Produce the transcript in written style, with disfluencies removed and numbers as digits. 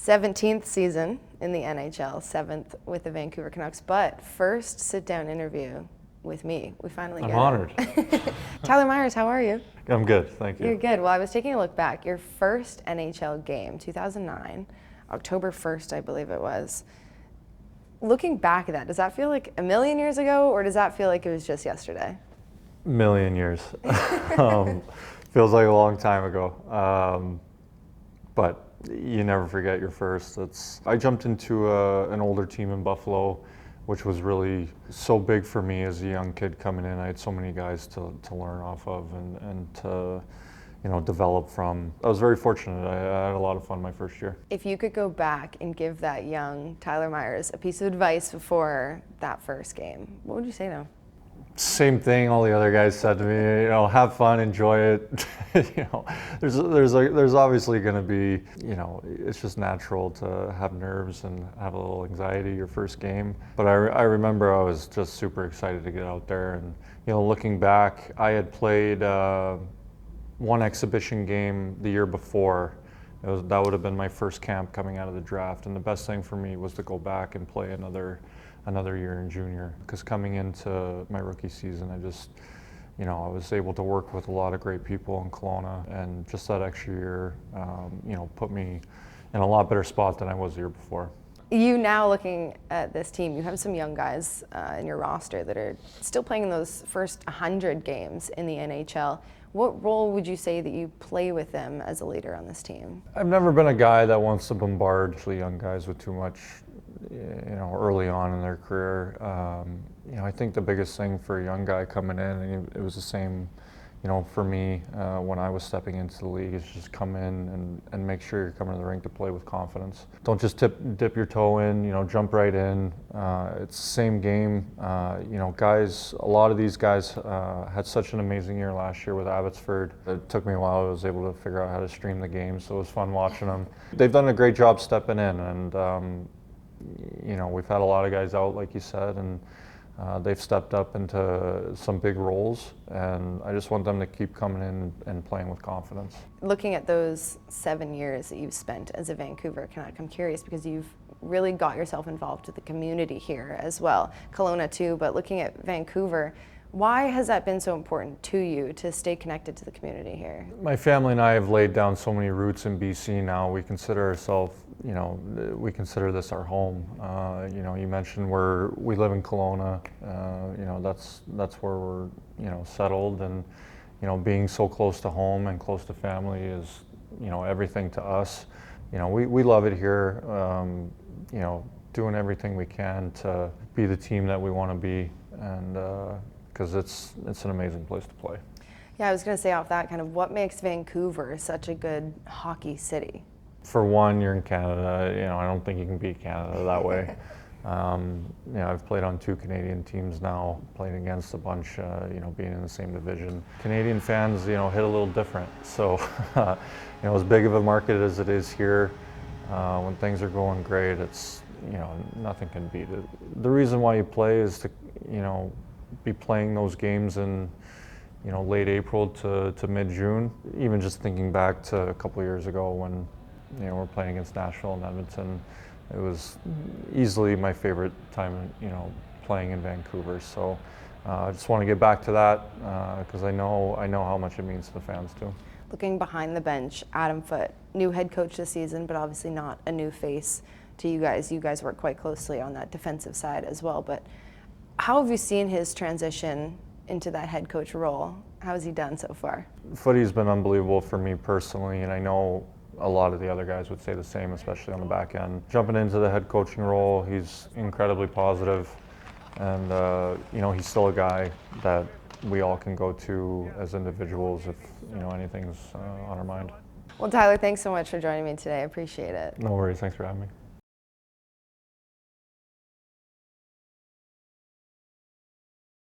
17th season in the NHL, 7th with the Vancouver Canucks, but first sit-down interview with me. We finally get it. I'm honored. Tyler Myers, how are you? I'm good, thank you. You're good. Well, I was taking a look back. Your first NHL game, 2009, October 1st, I believe it was. Looking back at that, does that feel like a million years ago, or does that feel like it was just yesterday? Million years. Feels like a long time ago. But you never forget your first. I jumped into an older team in Buffalo, which was really so big for me as a young kid coming in. I had so many guys to learn off of and to develop from. I was very fortunate. I had a lot of fun my first year. If you could go back and give that young Tyler Myers a piece of advice before that first game, what would you say now? Same thing all the other guys said to me, have fun, enjoy it. There's obviously going to be, it's just natural to have nerves and have a little anxiety your first game. But I remember I was just super excited to get out there. And, looking back, I had played one exhibition game the year before. That would have been my first camp coming out of the draft. And the best thing for me was to go back and play another year in junior, because coming into my rookie season, I was able to work with a lot of great people in Kelowna, and just that extra year, put me in a lot better spot than I was the year before. You now looking at this team, you have some young guys in your roster that are still playing in those first 100 games in the NHL. What role would you say that you play with them as a leader on this team? I've never been a guy that wants to bombard young guys with too much, early on in their career. I think the biggest thing for a young guy coming in, and it was the same, for me when I was stepping into the league, is just come in and make sure you're coming to the rink to play with confidence. Don't just dip your toe in, jump right in. It's the same game. Guys, a lot of these guys had such an amazing year last year with Abbotsford. It took me a while. I was able to figure out how to stream the game, so it was fun watching them. They've done a great job stepping in, and we've had a lot of guys out, like you said, and they've stepped up into some big roles, and I just want them to keep coming in and playing with confidence. Looking at those 7 years that you've spent as a Vancouver Canuck, I'm curious because you've really got yourself involved with the community here as well, Kelowna too, but looking at Vancouver, why has that been so important to you to stay connected to the community here? My family and I have laid down so many roots in BC now. We consider ourselves, we consider this our home. You mentioned we live in Kelowna. That's where we're, settled, and being so close to home and close to family is, everything to us. We love it here. Doing everything we can to be the team that we want to be, and because it's an amazing place to play. Yeah, I was going to say off that, kind of what makes Vancouver such a good hockey city? For one, you're in Canada. I don't think you can beat Canada that way. I've played on 2 Canadian teams now, playing against a bunch, being in the same division. Canadian fans, hit a little different. So, as big of a market as it is here, when things are going great, it's, nothing can beat it. The reason why you play is to, be playing those games in, late April to mid-June. Even just thinking back to a couple of years ago when, we're playing against Nashville and Edmonton, it was easily my favorite time, playing in Vancouver. So I just want to get back to that because I know how much it means to the fans too. Looking behind the bench, Adam Foote, new head coach this season, but obviously not a new face to you guys. You guys work quite closely on that defensive side as well, but how have you seen his transition into that head coach role? How has he done so far? Footy's been unbelievable for me personally, and I know a lot of the other guys would say the same, especially on the back end. Jumping into the head coaching role, he's incredibly positive, and he's still a guy that we all can go to as individuals if anything's on our mind. Well, Tyler, thanks so much for joining me today. I appreciate it. No worries. Thanks for having me.